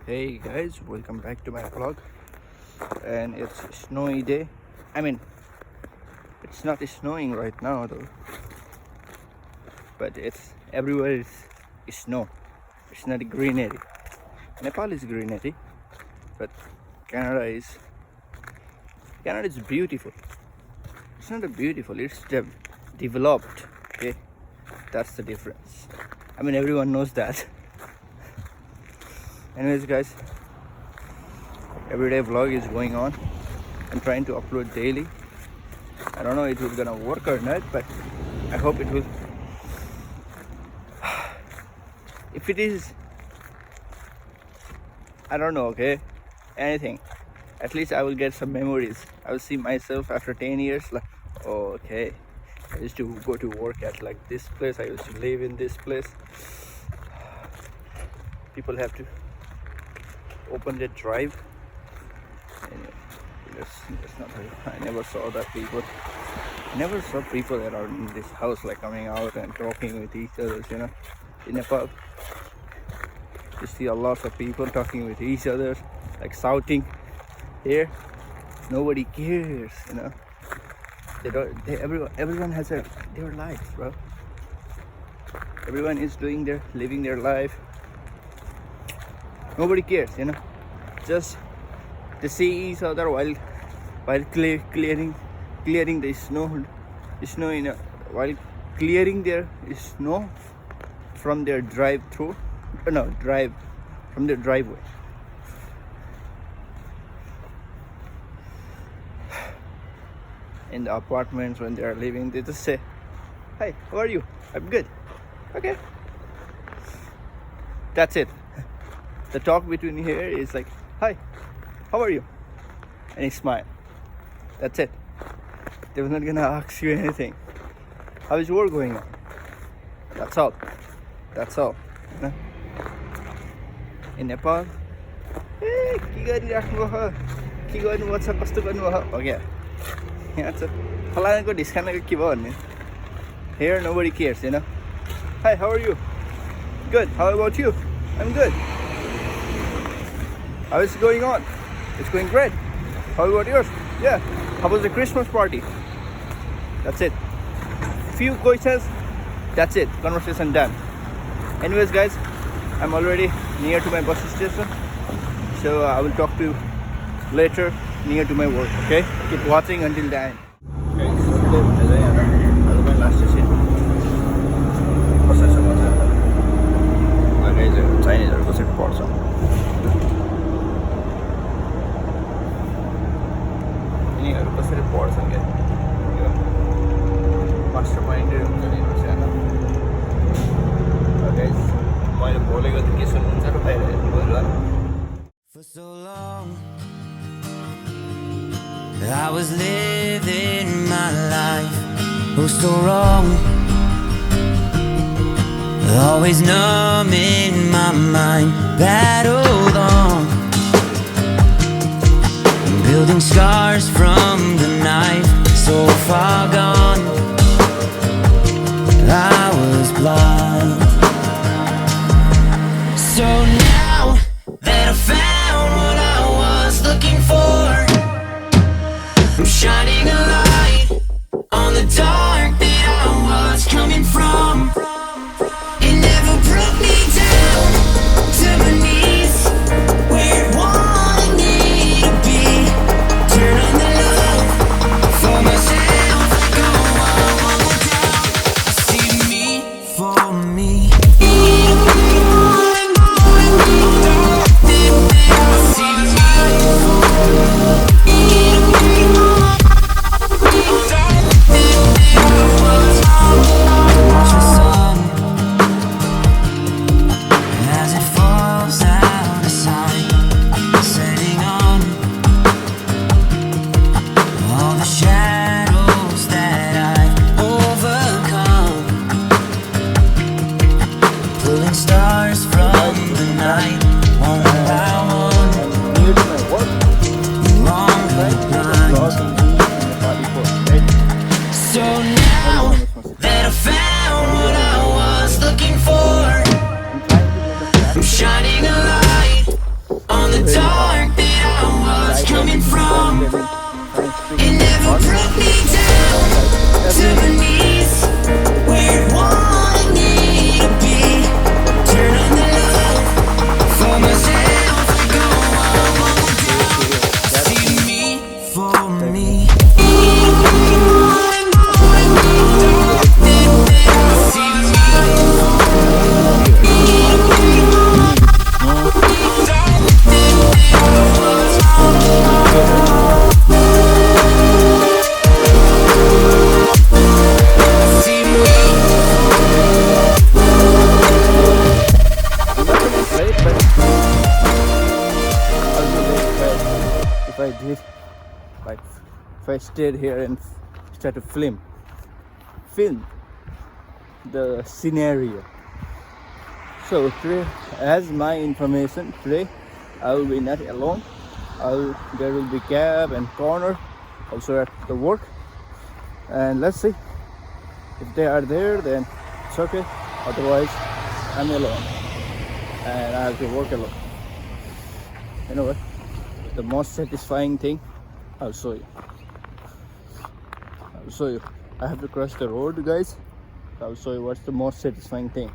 Hey guys, welcome back to my vlog. And it's a snowy day. I mean, it's not snowing right now though, but it's everywhere is snow. It's not greenery. Nepal is greenery, but Canada is beautiful. It's not a beautiful, it's developed. Okay, that's the difference. I mean, everyone knows that. Anyways guys, everyday vlog is going on. I'm trying to upload daily. I don't know if it's gonna work or not, but I hope it will. If it is, I don't know, okay, anything, at least I will get some memories. I will see myself after 10 years like, oh, okay, I used to go to work at like this place, I used to live in this place. People have to open the drive. Anyway, that's not very, I never saw that people. I never saw people around in this house like coming out and talking with each other, you know. In Nepal, you see a lot of people talking with each other, like shouting. Here, nobody cares, you know. Everyone has their lives, bro. Everyone is living their life. Nobody cares, you know. Just to see each other while clearing the snow in while clearing their snow from their drive from their driveway. In the apartments, when they are living, they just say, "Hi, how are you? I'm good." Okay, that's it. The talk between here is like, "Hi, how are you?" And he smile. That's it. They're not gonna ask you anything. How is your work going on? That's all. You know? In Nepal, hey, के गरिराख्नु भयो? के गर्नुभएको छ? कस्तो गर्नुभयो? हो क्या? यहाँ चाहिँ फलानाको ढिस्कानाको के भयो भन्ने. Here nobody cares, you know. Hi, how are you? Good. How about you? I'm good. How is it going on? It's going great. How about yours? Yeah. How was the Christmas party? That's it. Few questions. That's it. Conversation done. Anyways, guys, I'm already near to my bus station, so I will talk to you later near to my work. Okay? Keep watching until the end. Okay, so my last station. Chinese कसरी पर्छ यिनीहरू कसरी पढ्छन् क्या यो master minded हुन्छ नि सानो. Guys, मैले बोलेको त के सुन्नुहुन्छ र बाहिर हेर्नुभयो ल. For so long I was living my life, oh so wrong, always numb in my mind, battled on, building scars from the night, so far gone, I was blind. So now that I found what I was looking for, I'm shining a light on the dark that I was coming from. It never brought me down to my knees, where it wanted me to be. Turn on the love for myself, go on one more time. I see me for me. late, but I'll be late if I did, like, if I stayed here and try to film the scenario. So today, as my information, today I will be not alone. There will be Gab and Connor also at the work, and let's see if they are there. Then it's okay. Otherwise, I'm alone, and I have to work alone. You know what? The most satisfying thing, I'll show you. I have to cross the road, guys. I'll show you what's the most satisfying thing.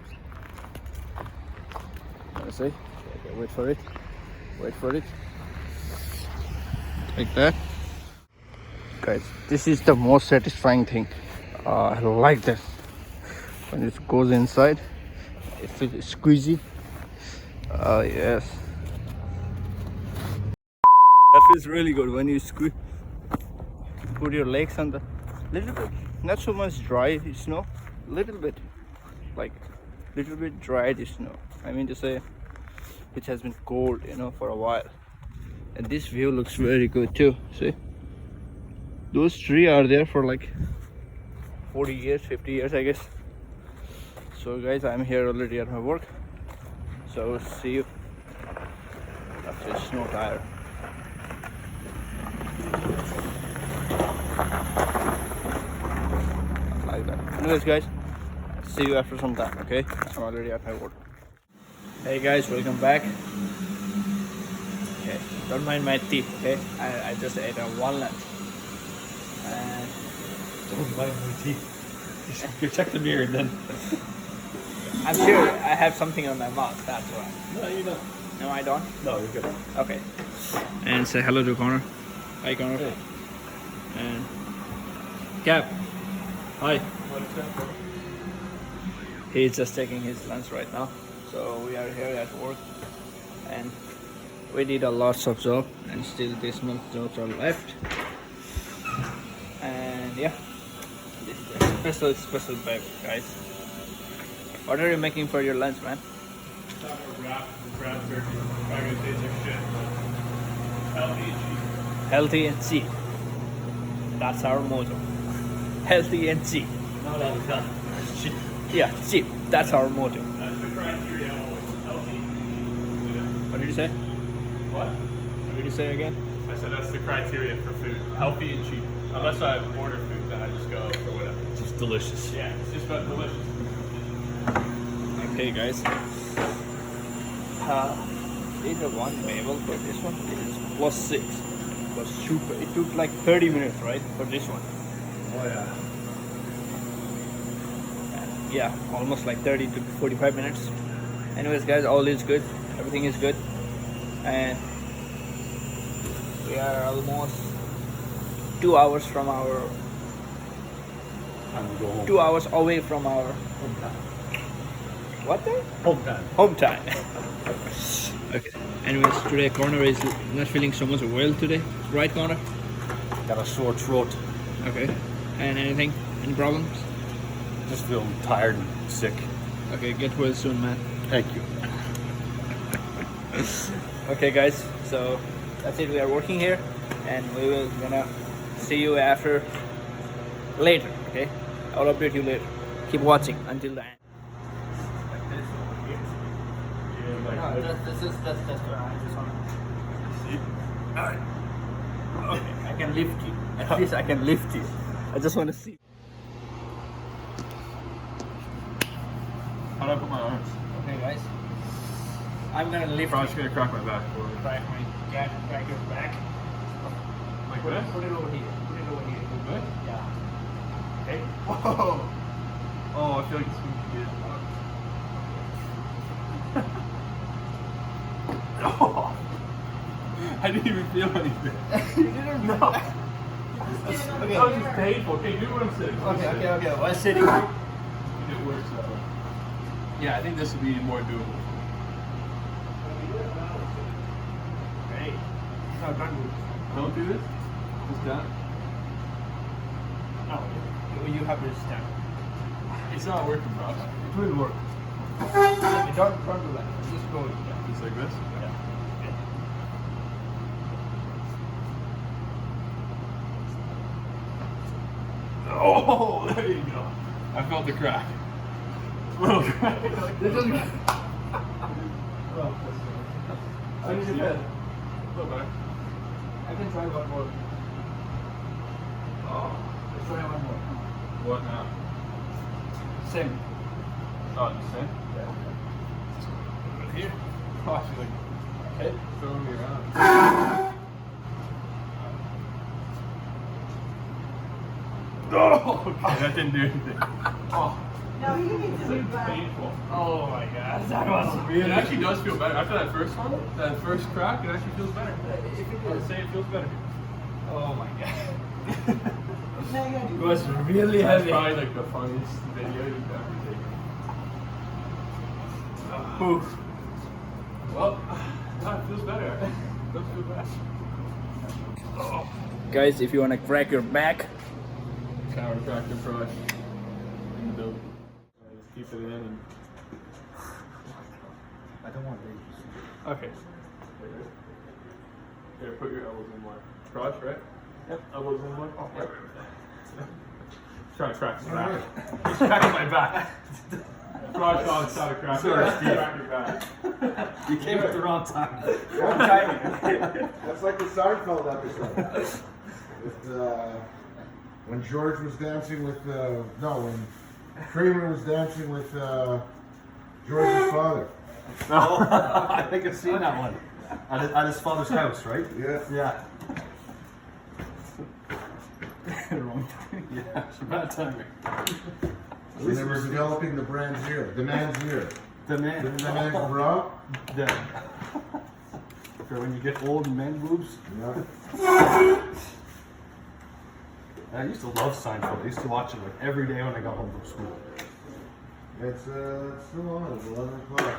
Let's see. Okay, wait for it. Like that. Guys, this is the most satisfying thing. I like that. When it goes inside, it feels squeezy. Yes. That feels really good when you put your legs on the little bit, not so much dry snow, little bit dried snow. I mean to say, which has been cold, for a while. And this view looks very good too. See, those trees are there for like 40 years, 50 years, I guess. So guys, I'm here already at my work. So see you after the snow tire. Like that. Anyways guys, see you after some time, okay? I'm already at my work. Hey guys, welcome back. Okay, don't mind my teeth, okay? I just ate a walnut. And Don't mind my teeth. You check the mirror then. I'm sure I have something on my mouth, that's why. No, you don't. No, I don't? No, you're good. Okay. And say hello to Connor. Hi Connor. Hey. And Cap. Hi. He's just taking his lunch right now. So we are here at work and we did a lots of job and still this much jobs are left. And yeah, this is a special bag, guys. What are you making for your lunch, man? Wrap, crab turkey. I'm gonna taste like shit. Healthy and cheap. Healthy and cheap. That's our motto. Healthy and cheap. Not all the time. Cheap. Yeah, cheap. That's our motto. That's the criteria always. Healthy. What did you say? What? What did you say again? I said that's the criteria for food. Healthy and cheap. Unless I order food, then I just go for whatever. Just delicious. Yeah, it's just about delicious. Okay, guys. Either one Mabel for this one. It is +6. It was super. It took like 30 minutes, right, for this one. Oh yeah. Yeah, almost like 30 to 45 minutes. Anyways, guys, all is good. Everything is good, and we are almost 2 hours from our. Time to go home. 2 hours away from our Home time. what there? Home time. Home time. Okay. Anyways, today Connor is not feeling so much well today, right, Connor? Got a sore throat. Okay. And anything? Any problems? Just feel tired and sick. Okay, get well soon, man. Thank you. Okay, guys. So that's it. We are working here, and we will gonna see you after later. Okay. I'll update you later. Keep watching until the end. That's what I just wanna see. Alright. Okay, I can lift you. At least I can lift you. I just want to see. How do I put my arms? Okay, guys. I'm gonna lift Probably just gonna crack my back. Crack your back. Like what? Put it over here. Good? Yeah. Okay. Whoa! Oh, I feel like it's gonna be good. Oh, I didn't even feel anything. You didn't? No. Okay. That was just painful. Okay, do what I'm saying. Okay. While sitting. It works that way. Yeah, I think this would be more doable. Hey. No, don't do this. Don't do this? Just down? No. You have to stand. It's not working, bro. It will work. Don't do that. Just go. Just like this? Oh, there you go. I felt the crack. Little crack. I need to bed. A little better. I can try one more. Oh. Let's try one more. What now? Same. Oh, the same? Yeah. Here. Oh, she's like, Head. throwing me around. Oh, okay, that didn't do anything. Oh, No, you need to be it's back. painful. Oh my god, that was It actually does feel better. After that first one, that first crack, it actually feels better. I would say it feels better. Oh my god. Now you gotta It do was really That's heavy. probably like the funniest video you've ever taken. Oof. Well, no, it feels better. It does feel better. Oh. Guys, if you want to crack your back, Chiropractor brush in the building. Just keep it in and. I don't want babies. Okay. Here, put your elbows in more. Brush, right? Yep. Elbows in more? Oh, Yep. Trying to crack my back. He's cracking my back. Brush on, try to crack. Sorry, Steve. Crack your back. You came at the wrong time. Wrong timing. That's like the Seinfeld episode. With, when George was dancing with, when Kramer was dancing with George's father. I think I've seen that one. At his father's house, right? Yeah. Yeah. Wrong time. Yeah, it's bad timing. When they were developing the brand's ear, the man's ear. The man. The man's bra. Yeah. For when you get old and man boobs. Yeah. I used to love Seinfeld. I used to watch it like every day when I got home from school. It's still on. It's 11 o'clock.